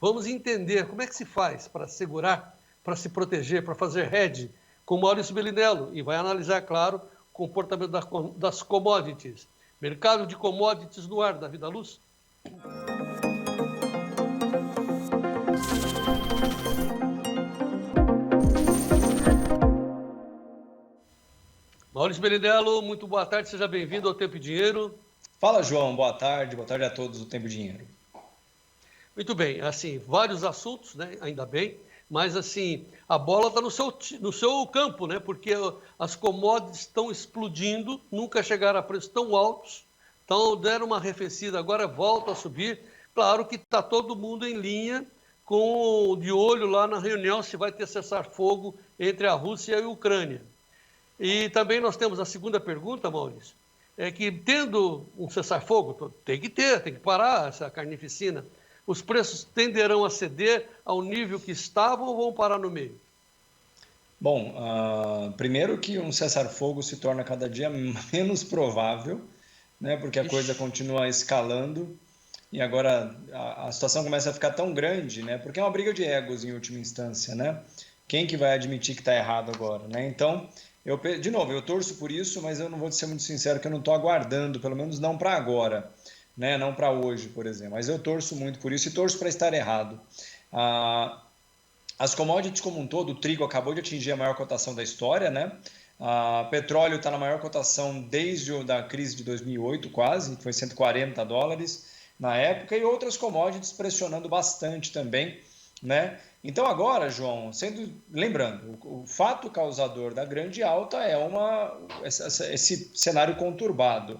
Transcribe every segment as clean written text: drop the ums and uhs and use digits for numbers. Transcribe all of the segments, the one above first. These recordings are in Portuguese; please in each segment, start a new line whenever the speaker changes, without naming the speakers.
Vamos entender como é que se faz para segurar, para se proteger, para fazer hedge com Maurício Bellinello e vai analisar, claro, o comportamento das commodities. Mercado de commodities no ar, Davi da Luz. Maurício Bellinello, muito boa tarde, seja bem-vindo ao Tempo e Dinheiro.
Fala, João, boa tarde a todos do Tempo e Dinheiro.
Muito bem, assim, vários assuntos, né, ainda bem, mas assim, a bola está no seu campo, né, porque as commodities estão explodindo, nunca chegaram a preços tão altos, então deram uma arrefecida, agora volta a subir. Claro que está todo mundo em linha, de olho lá na reunião se vai ter cessar-fogo entre a Rússia e a Ucrânia. E também nós temos a segunda pergunta, Maurício, é que tendo um cessar-fogo, tem que parar essa carnificina, os preços tenderão a ceder ao nível que estavam ou vão parar no meio?
Bom, primeiro que um cessar-fogo se torna cada dia menos provável, né, porque a coisa continua escalando e agora a situação começa a ficar tão grande, né, porque é uma briga de egos em última instância, né? Quem que vai admitir que está errado agora, né? Então, de novo, eu torço por isso, mas eu não vou ser muito sincero que eu não estou aguardando, pelo menos não para agora, né? Não para hoje, por exemplo. Mas eu torço muito por isso e torço para estar errado. As commodities como um todo, o trigo acabou de atingir a maior cotação da história, né? Petróleo está na maior cotação desde a crise de 2008, quase, foi $140 na época, e outras commodities pressionando bastante também, né? Então agora, João, lembrando, o fato causador da grande alta é esse cenário conturbado.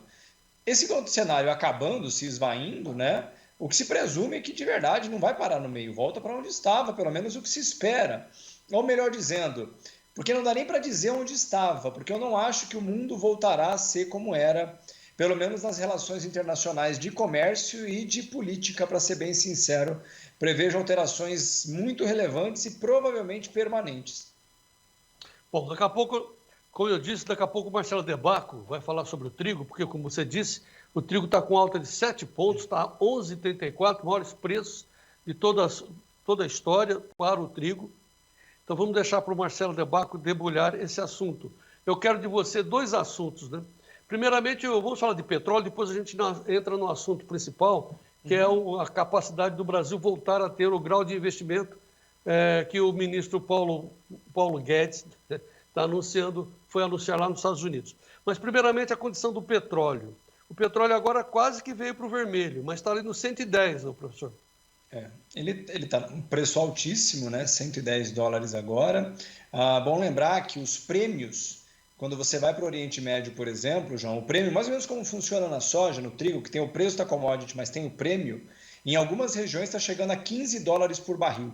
Esse cenário acabando, se esvaindo, né? O que se presume é que de verdade não vai parar no meio, volta para onde estava, pelo menos o que se espera. Ou melhor dizendo, porque não dá nem para dizer onde estava, porque eu não acho que o mundo voltará a ser como era, pelo menos nas relações internacionais de comércio e de política, para ser bem sincero. Prevejo alterações muito relevantes e provavelmente permanentes.
Bom, daqui a pouco, como eu disse, daqui a pouco o Marcelo De Bacco vai falar sobre o trigo, porque, como você disse, o trigo está com alta de 7 pontos, está a 11,34, maiores preços de toda a história para o trigo. Então vamos deixar para o Marcelo De Bacco debulhar esse assunto. Eu quero de você 2 assuntos, né? Primeiramente, vamos falar de petróleo, depois a gente entra no assunto principal, que é a capacidade do Brasil voltar a ter o grau de investimento que o ministro Paulo Guedes está anunciando, foi anunciar lá nos Estados Unidos. Mas, primeiramente, a condição do petróleo. O petróleo agora quase que veio para o vermelho, mas está ali no 110, não, professor?
Ele está um preço altíssimo, né? $110 agora. Bom lembrar que os prêmios, quando você vai para o Oriente Médio, por exemplo, João, o prêmio, mais ou menos como funciona na soja, no trigo, que tem o preço da commodity, mas tem o prêmio, em algumas regiões está chegando a $15 por barril.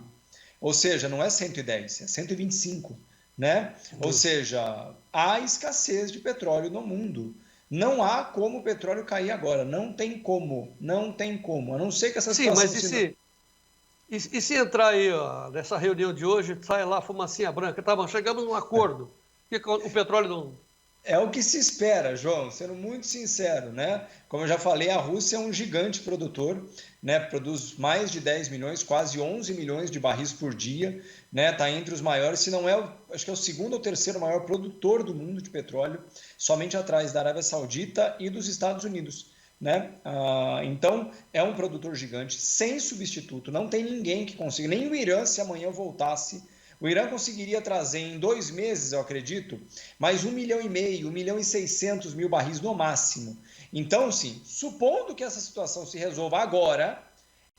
Ou seja, não é 110, é 125, né? Ou seja, há escassez de petróleo no mundo. Não há como o petróleo cair agora, não tem como, a não ser que essa situação...
Sim, mas e se entrar aí, ó, nessa reunião de hoje, sai lá fumacinha branca, chegamos num acordo, o petróleo não...
É o que se espera, João, sendo muito sincero, né? Como eu já falei, a Rússia é um gigante produtor, né? Produz mais de 10 milhões, quase 11 milhões de barris por dia, né? Está entre os maiores, se não é, acho que é o segundo ou terceiro maior produtor do mundo de petróleo, somente atrás da Arábia Saudita e dos Estados Unidos, né? Então, é um produtor gigante, sem substituto, não tem ninguém que consiga, nem o Irã, se amanhã voltasse. O Irã conseguiria trazer em 2 meses, eu acredito, mais 1,5 milhão, 1.600.000 barris no máximo. Então, sim, supondo que essa situação se resolva agora,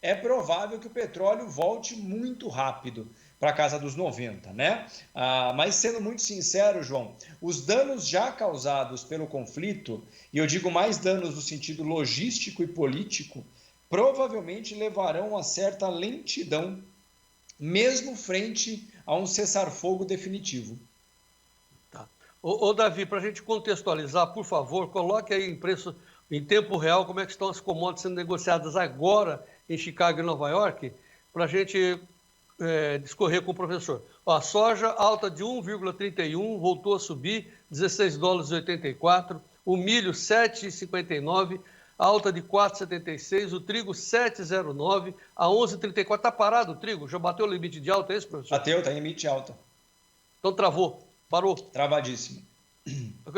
é provável que o petróleo volte muito rápido para a casa dos 90, né? Mas sendo muito sincero, João, os danos já causados pelo conflito, e eu digo mais danos no sentido logístico e político, provavelmente levarão a certa lentidão, mesmo frente a um cessar-fogo definitivo.
Tá. Davi, para a gente contextualizar, por favor, coloque aí em tempo real como é que estão as commodities sendo negociadas agora em Chicago e Nova York, para a gente discorrer com o professor. A soja alta de 1,31, voltou a subir, $16,84, o milho 7,59, alta de 4,76, o trigo 7,09 a 11,34. Está parado o trigo? Já bateu o limite de alta, é isso, professor?
Bateu, está em limite de alta.
Então travou, parou.
Travadíssimo.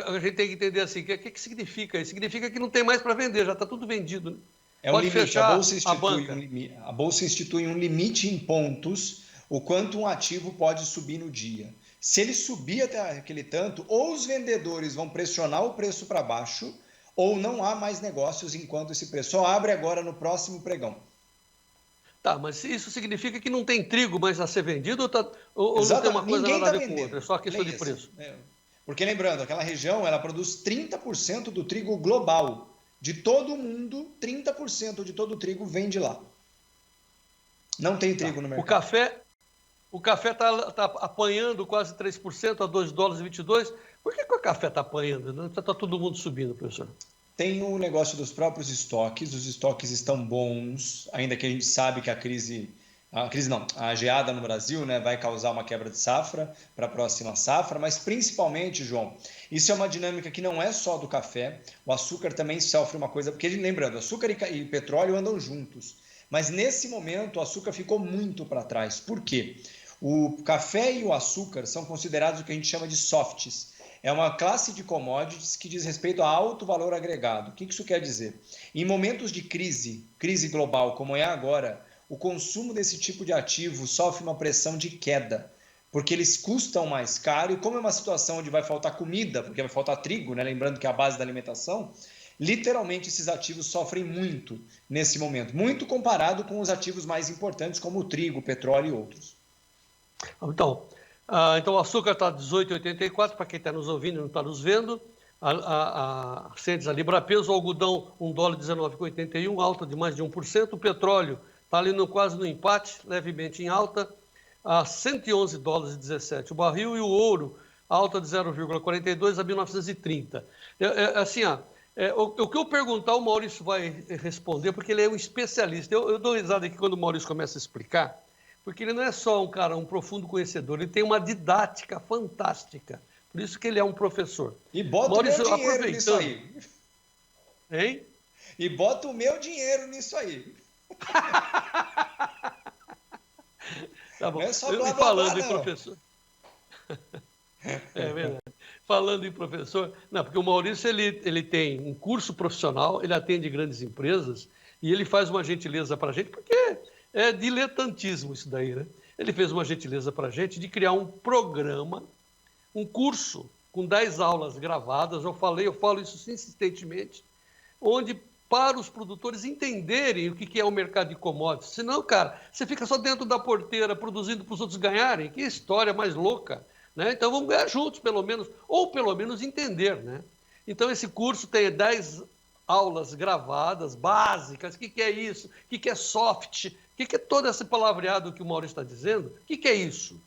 A gente tem que entender assim, o que significa isso? Significa que não tem mais para vender, já está tudo vendido. Né?
É um
Pode
limite,
fechar
a Bolsa institui um limite em pontos, o quanto um ativo pode subir no dia. Se ele subir até aquele tanto, ou os vendedores vão pressionar o preço para baixo, ou não há mais negócios enquanto esse preço só abre agora no próximo pregão.
Tá, mas isso significa que não tem trigo mais a ser vendido ou não tem uma coisa nada a ver com outra? É só questão de preço.
Porque lembrando, aquela região ela produz 30% do trigo global. De todo o mundo, 30% de todo o trigo vem de lá. Não tem trigo no mercado. O café está apanhando quase 3% a $2,22. Por que o café está apanhando? Está todo mundo subindo, professor. Tem o negócio dos próprios estoques. Os estoques estão bons, ainda que a gente sabe que a geada no Brasil, né, vai causar uma quebra de safra para a próxima safra, mas principalmente, João, isso é uma dinâmica que não é só do café, o açúcar também sofre uma coisa, porque lembrando, açúcar e petróleo andam juntos, mas nesse momento o açúcar ficou muito para trás. Por quê? O café e o açúcar são considerados o que a gente chama de softs. É uma classe de commodities que diz respeito a alto valor agregado. O que isso quer dizer? Em momentos de crise global, como é agora, o consumo desse tipo de ativo sofre uma pressão de queda, porque eles custam mais caro, e como é uma situação onde vai faltar comida, porque vai faltar trigo, né? Lembrando que é a base da alimentação, literalmente esses ativos sofrem muito nesse momento, muito comparado com os ativos mais importantes como o trigo, o petróleo e outros.
Então o açúcar está 18,84, para quem está nos ouvindo e não está nos vendo. A Centes, a Libra-Peso, o algodão $1,19,81, alta de mais de 1%. O petróleo está ali quase no empate, levemente em alta, a $111,17 o barril, e o ouro, alta de 0,42 a 1.930. O que eu perguntar, o Maurício vai responder, porque ele é um especialista. Eu dou risada aqui quando o Maurício começa a explicar, porque ele não é só um profundo conhecedor, ele tem uma didática fantástica. Por isso que ele é um professor.
E bota Maurício, o meu dinheiro nisso aí.
Hein?
E bota o meu dinheiro nisso aí.
Tá bom.
Não é só
falando em professor. É verdade. Falando em professor, não, porque o Maurício ele tem um curso profissional, ele atende grandes empresas e ele faz uma gentileza para a gente, porque é diletantismo isso daí, né? Ele fez uma gentileza para a gente de criar um programa, um curso com 10 aulas gravadas, eu falo isso insistentemente, onde para os produtores entenderem o que é o mercado de commodities. Senão, cara, você fica só dentro da porteira produzindo para os outros ganharem. Que história mais louca, né? Então vamos ganhar juntos, pelo menos, ou pelo menos entender, né? Então esse curso tem 10 aulas gravadas, básicas. O que é isso? O que é soft? O que é todo esse palavreado que o Maurício está dizendo? O que é isso?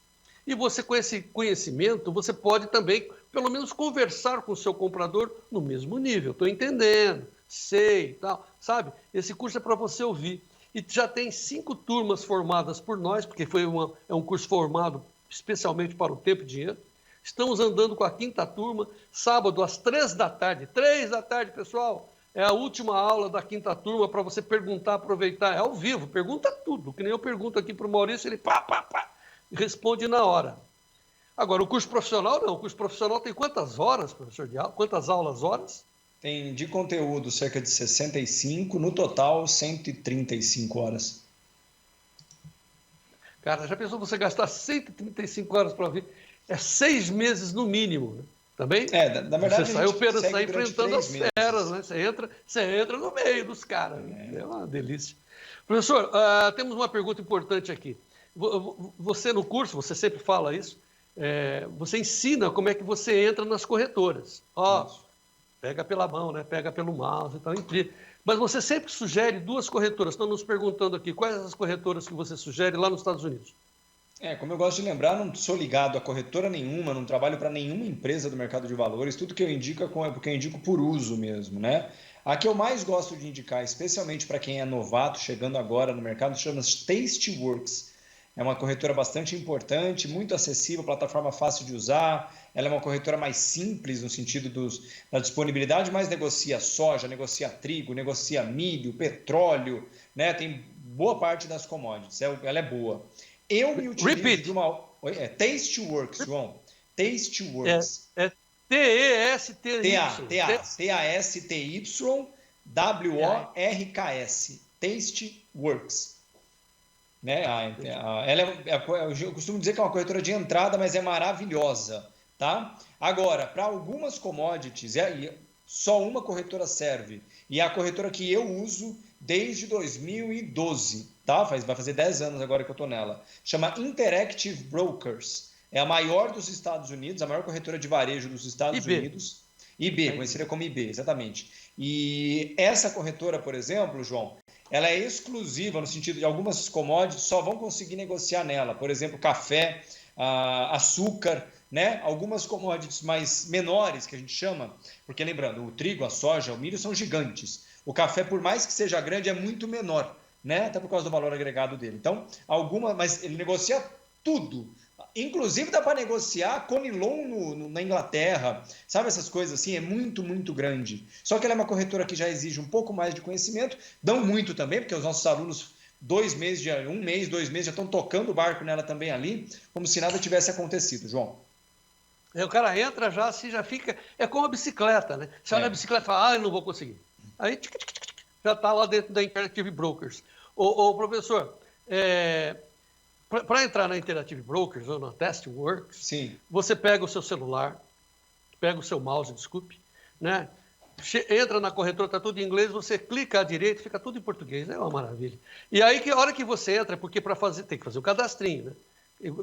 E você, com esse conhecimento, você pode também, pelo menos, conversar com o seu comprador no mesmo nível. Estou entendendo, sei, tal, sabe? Esse curso é para você ouvir. E já tem 5 turmas formadas por nós, porque é um curso formado especialmente para o tempo e dinheiro. Estamos andando com a 5ª turma, sábado às 3 da tarde. 3 da tarde, pessoal. É a última aula da 5ª turma para você perguntar, aproveitar. É ao vivo, pergunta tudo. Que nem eu pergunto aqui para o Maurício, ele responde na hora. Agora, o curso profissional não. O curso profissional tem quantas horas, professor de aula? Quantas aulas, horas?
Tem de conteúdo cerca de 65, no total 135 horas.
Cara, já pensou você gastar 135 horas para ouvir? É 6 meses no mínimo, né? Também?
Na verdade,
você sai enfrentando as feras, né? Você entra no meio dos caras. É uma delícia. Professor, temos uma pergunta importante aqui. Você no curso, você sempre fala isso, você ensina como é que você entra nas corretoras. Pega pela mão, né? Pega pelo mouse e tal. Mas você sempre sugere 2 corretoras. Estão nos perguntando aqui, quais as corretoras que você sugere lá nos Estados Unidos?
Como eu gosto de lembrar, não sou ligado a corretora nenhuma, não trabalho para nenhuma empresa do mercado de valores, tudo que eu indico é porque eu indico por uso mesmo, né? A que eu mais gosto de indicar, especialmente para quem é novato, chegando agora no mercado, chama-se Tasteworks. é uma corretora bastante importante, muito acessível, plataforma fácil de usar. Ela é uma corretora mais simples no sentido da disponibilidade, mas negocia soja, negocia trigo, negocia milho, petróleo, né? Tem boa parte das commodities. Ela é boa. Eu me utilizo de uma... Tastyworks, João. Tastyworks.
É T-E-S-T-Y.
T-A-S-T-Y-W-O-R-K-S. Tastyworks. Né? Eu costumo dizer que é uma corretora de entrada, mas é maravilhosa. Tá? Agora, para algumas commodities, só uma corretora serve. E é a corretora que eu uso desde 2012. Tá? Vai fazer 10 anos agora que eu estou nela. Chama Interactive Brokers. É a maior dos Estados Unidos, a maior corretora de varejo dos Estados Unidos. IB, conhecida como IB, exatamente. E essa corretora, por exemplo, João, ela é exclusiva no sentido de algumas commodities só vão conseguir negociar nela. Por exemplo, café, açúcar, né? Algumas commodities mais menores, que a gente chama, porque lembrando, o trigo, a soja, o milho são gigantes. O café, por mais que seja grande, é muito menor, né? Até por causa do valor agregado dele. Então, mas ele negocia tudo. Inclusive dá para negociar Conilon na Inglaterra, sabe, essas coisas assim, é muito, muito grande. Só que ela é uma corretora que já exige um pouco mais de conhecimento, dão muito também, porque os nossos alunos, 2 meses, 2 meses, já estão tocando o barco nela também ali, como se nada tivesse acontecido, João.
O cara entra já, assim, já fica, é como a bicicleta, né? Você olha a bicicleta e fala, eu não vou conseguir. Aí já está lá dentro da Interactive Brokers. Ô professor, para entrar na Interactive Brokers ou na Tastyworks,
sim,
você pega o seu celular, pega o seu mouse, desculpe, né? Entra na corretora, está tudo em inglês, você clica à direita, fica tudo em português, é uma maravilha. E aí, a hora que você entra, porque para fazer, tem que fazer o cadastrinho, né?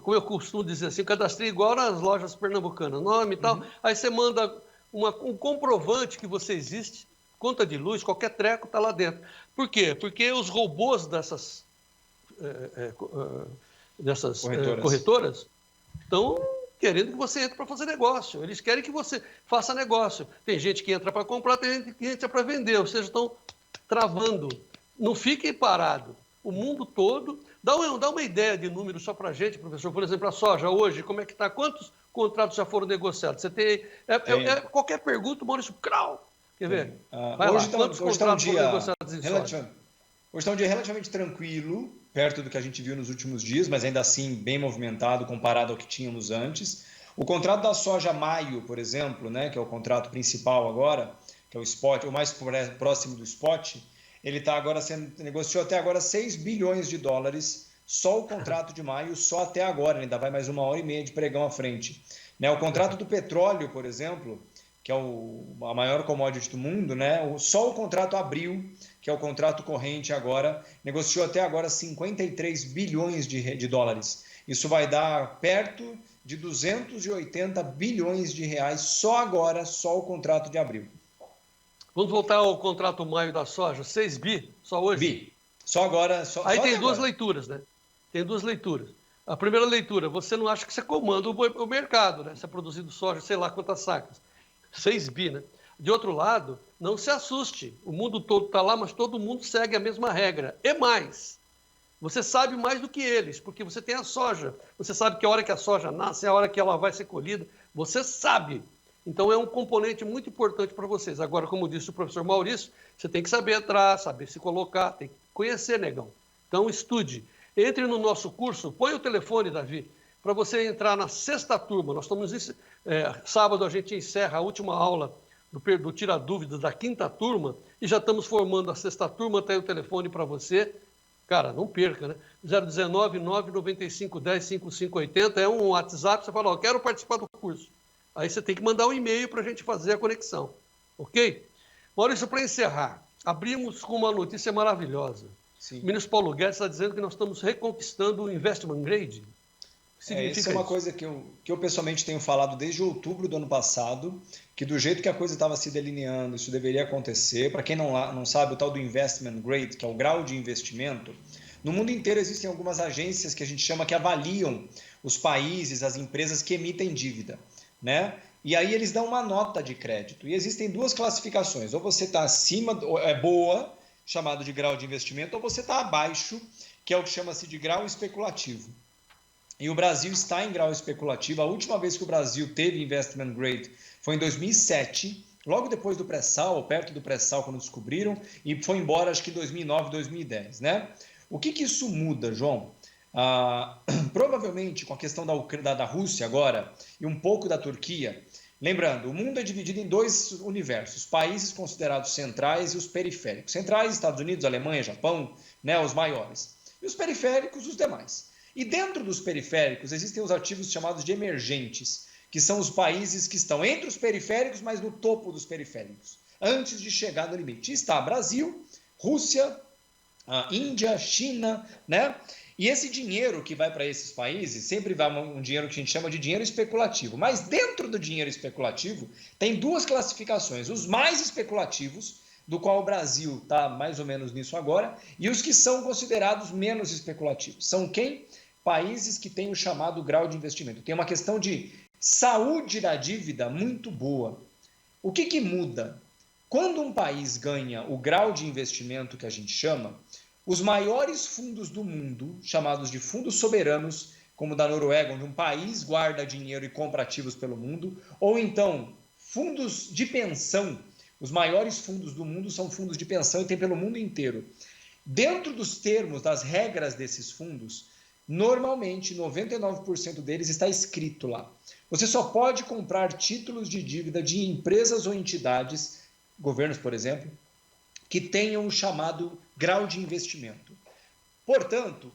Como eu costumo dizer assim, o cadastrinho igual nas lojas pernambucanas, nome e tal, aí você manda um comprovante que você existe, conta de luz, qualquer treco está lá dentro. Por quê? Porque os robôs dessas corretoras estão querendo que você entre para fazer negócio. Eles querem que você faça negócio. Tem gente que entra para comprar, tem gente que entra para vender, ou seja, estão travando. Não fiquem parados. O mundo todo... Dá uma ideia de número só para a gente, professor. Por exemplo, a soja hoje, como é que está? Quantos contratos já foram negociados? Você tem... qualquer pergunta, Maurício Krau. Quer ver?
Hoje está um dia relativamente tranquilo, perto do que a gente viu nos últimos dias, mas ainda assim bem movimentado comparado ao que tínhamos antes. O contrato da soja maio, por exemplo, né, que é o contrato principal agora, que é o spot, o mais próximo do spot, ele está agora negociou até agora 6 bilhões de dólares, só o contrato de maio, só até agora, ainda vai mais 1h30 de pregão à frente. Né, o contrato do petróleo, por exemplo, que é a maior commodity do mundo, né, só o contrato abril, que é o contrato corrente agora, negociou até agora 53 bilhões de dólares. Isso vai dar perto de 280 bilhões de reais só agora, só o contrato de abril.
Vamos voltar ao contrato maio da soja, 6 bi, só hoje?
Bi. Só agora.
Aí tem duas leituras, né? Tem duas leituras. A primeira leitura, você não acha que você comanda o mercado, né? Você é produzido soja, sei lá quantas sacas. 6 bi, né? De outro lado, não se assuste. O mundo todo está lá, mas todo mundo segue a mesma regra. E mais, você sabe mais do que eles, porque você tem a soja. Você sabe que a hora que a soja nasce é a hora que ela vai ser colhida. Você sabe. Então, é um componente muito importante para vocês. Agora, como disse o professor Maurício, você tem que saber entrar, saber se colocar, tem que conhecer, negão. Então, estude. Entre no nosso curso, põe o telefone, Davi, para você entrar na 6ª turma. Nós estamos sábado a gente encerra a última aula do Tira Dúvidas da 5ª turma e já estamos formando a 6ª turma, tem o telefone para você. Cara, não perca, né? 019 995 10 5580 é um WhatsApp, você fala, ó, quero participar do curso. Aí você tem que mandar um e-mail para a gente fazer a conexão, ok? Maurício, para encerrar, abrimos com uma notícia maravilhosa. Sim. O ministro Paulo Guedes está dizendo que nós estamos reconquistando o investment grade.
Isso é uma coisa que eu pessoalmente tenho falado desde outubro do ano passado, que do jeito que a coisa estava se delineando, isso deveria acontecer. Para quem não sabe, o tal do investment grade, que é o grau de investimento, no mundo inteiro existem algumas agências que a gente chama que avaliam os países, as empresas que emitem dívida, né? E aí eles dão uma nota de crédito. E existem 2 classificações. Ou você está acima, é chamado de grau de investimento, ou você está abaixo, que é o que chama-se de grau especulativo. E o Brasil está em grau especulativo. A última vez que o Brasil teve investment grade foi em 2007, logo depois do pré-sal, perto do pré-sal, quando descobriram, e foi embora acho que em 2009, 2010, né? O que isso muda, João? Provavelmente com a questão da Rússia agora e um pouco da Turquia. Lembrando, o mundo é dividido em dois universos, países considerados centrais e os periféricos. Centrais, Estados Unidos, Alemanha, Japão, né, os maiores. E os periféricos, os demais. E dentro dos periféricos existem os ativos chamados de emergentes, que são os países que estão entre os periféricos, mas no topo dos periféricos, antes de chegar no limite. E está Brasil, Rússia, Índia, China, né? E esse dinheiro que vai para esses países sempre vai um dinheiro que a gente chama de dinheiro especulativo. Mas dentro do dinheiro especulativo tem duas classificações: os mais especulativos, do qual o Brasil está mais ou menos nisso agora, e os que são considerados menos especulativos. São quem? Países que têm o chamado grau de investimento. Tem uma questão de saúde da dívida muito boa. O que muda? Quando um país ganha o grau de investimento que a gente chama, os maiores fundos do mundo, chamados de fundos soberanos, como da Noruega, onde um país guarda dinheiro e compra ativos pelo mundo, ou então fundos de pensão, os maiores fundos do mundo são fundos de pensão e tem pelo mundo inteiro. Dentro dos termos, das regras desses fundos, normalmente 99% deles está escrito lá. Você só pode comprar títulos de dívida de empresas ou entidades, governos, por exemplo, que tenham o chamado grau de investimento. Portanto,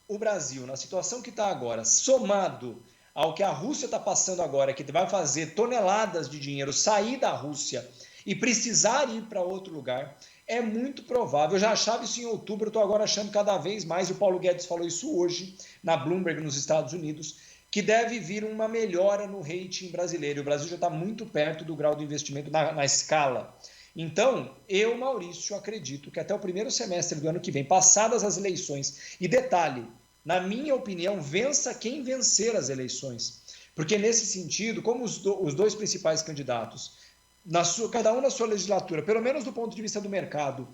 o Brasil, na situação que está agora, somado ao que a Rússia está passando agora, que vai fazer toneladas de dinheiro sair da Rússia e precisar ir para outro lugar, é muito provável. Eu já achava isso em outubro, estou agora achando cada vez mais, e o Paulo Guedes falou isso hoje na Bloomberg, nos Estados Unidos, que deve vir uma melhora no rating brasileiro. O Brasil já está muito perto do grau de investimento na escala. Então, eu, Maurício, acredito que até o primeiro semestre do ano que vem, passadas as eleições, e detalhe, na minha opinião, vença quem vencer as eleições. Porque nesse sentido, como os dois principais candidatos, cada um na sua legislatura, pelo menos do ponto de vista do mercado,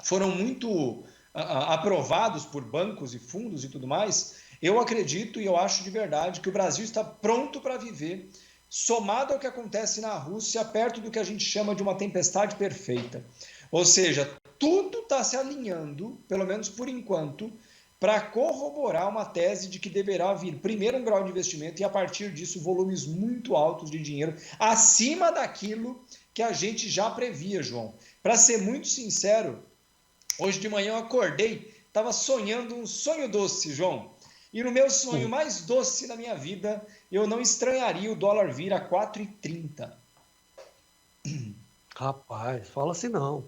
foram muito aprovados por bancos e fundos e tudo mais, eu acredito e eu acho de verdade que o Brasil está pronto para viver, somado ao que acontece na Rússia, perto do que a gente chama de uma tempestade perfeita. Ou seja, tudo está se alinhando, pelo menos por enquanto, para corroborar uma tese de que deverá vir primeiro um grau de investimento e a partir disso volumes muito altos de dinheiro, acima daquilo que a gente já previa, João. Para ser muito sincero, hoje de manhã eu acordei, estava sonhando um sonho doce, João. E no meu sonho mais doce da minha vida, eu não estranharia o dólar vir a 4,30.
Rapaz, fala assim não.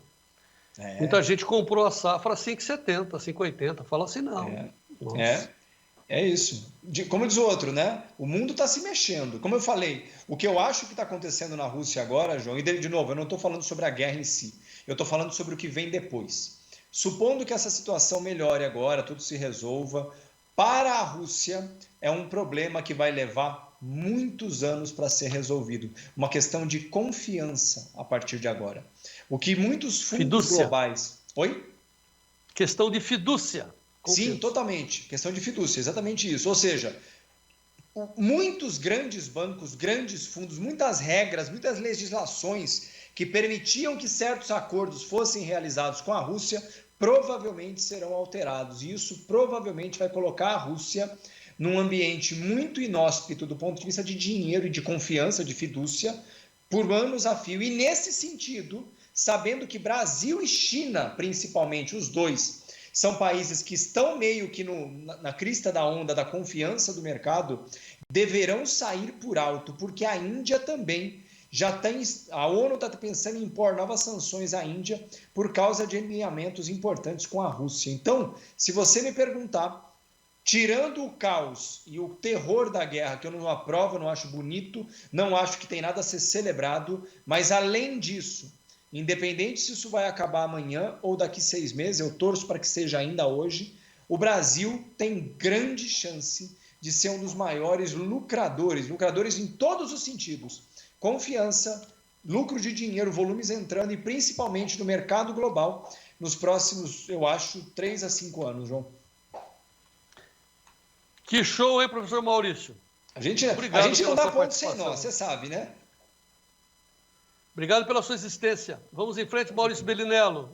Muita gente comprou a safra a 5,70, 5,80. Fala assim não.
É isso. Como diz o outro, né? O mundo está se mexendo. Como eu falei, o que eu acho que está acontecendo na Rússia agora, João, e de novo, eu não estou falando sobre a guerra em si, eu estou falando sobre o que vem depois. Supondo que essa situação melhore agora, tudo se resolva, para a Rússia é um problema que vai levar muitos anos para ser resolvido. Uma questão de confiança a partir de agora. O que muitos fundos globais... Oi?
Questão de fidúcia.
Sim, totalmente. Questão de fidúcia, exatamente isso. Ou seja, muitos grandes bancos, grandes fundos, muitas regras, muitas legislações que permitiam que certos acordos fossem realizados com a Rússia provavelmente serão alterados. E isso provavelmente vai colocar a Rússia num ambiente muito inóspito do ponto de vista de dinheiro e de confiança, de fidúcia, por anos a fio. E nesse sentido, sabendo que Brasil e China, principalmente, os dois, são países que estão meio que na crista da onda da confiança do mercado, deverão sair por alto, porque a Índia também já tem, a ONU está pensando em impor novas sanções à Índia por causa de alinhamentos importantes com a Rússia. Então, se você me perguntar, tirando o caos e o terror da guerra, que eu não aprovo, não acho bonito, não acho que tem nada a ser celebrado, mas além disso, independente se isso vai acabar amanhã ou daqui 6 meses, eu torço para que seja ainda hoje, o Brasil tem grande chance de ser um dos maiores lucradores em todos os sentidos. Confiança, lucro de dinheiro, volumes entrando e principalmente no mercado global nos próximos, eu acho, 3 a 5 anos, João.
Que show, hein, professor Maurício?
A gente
Obrigado
não dá
pela sua
ponto sem
participação.
nó, você sabe, né?
Obrigado pela sua existência. Vamos em frente, Maurício Bellinello.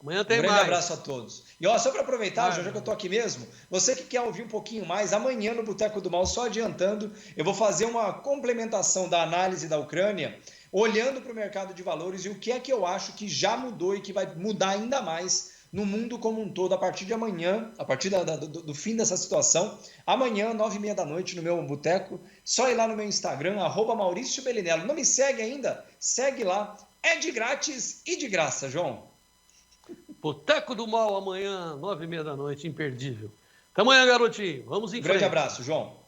Amanhã tem
Um grande
mais.
abraço a todos. E ó, só para aproveitar, já que eu tô aqui mesmo, você que quer ouvir um pouquinho mais, amanhã no Boteco do Mal, só adiantando, eu vou fazer uma complementação da análise da Ucrânia, olhando para o mercado de valores e o que é que eu acho que já mudou e que vai mudar ainda mais no mundo como um todo a partir de amanhã, a partir do fim dessa situação. Amanhã, 9h30 da noite, no meu Boteco. Só ir lá no meu Instagram, @Maurício Bellinello. Não me segue ainda? Segue lá. É de grátis e de graça, João.
Boteco do Mal, amanhã, 9h30 da noite, imperdível. Até amanhã, garotinho. Vamos em frente.
Grande abraço, João.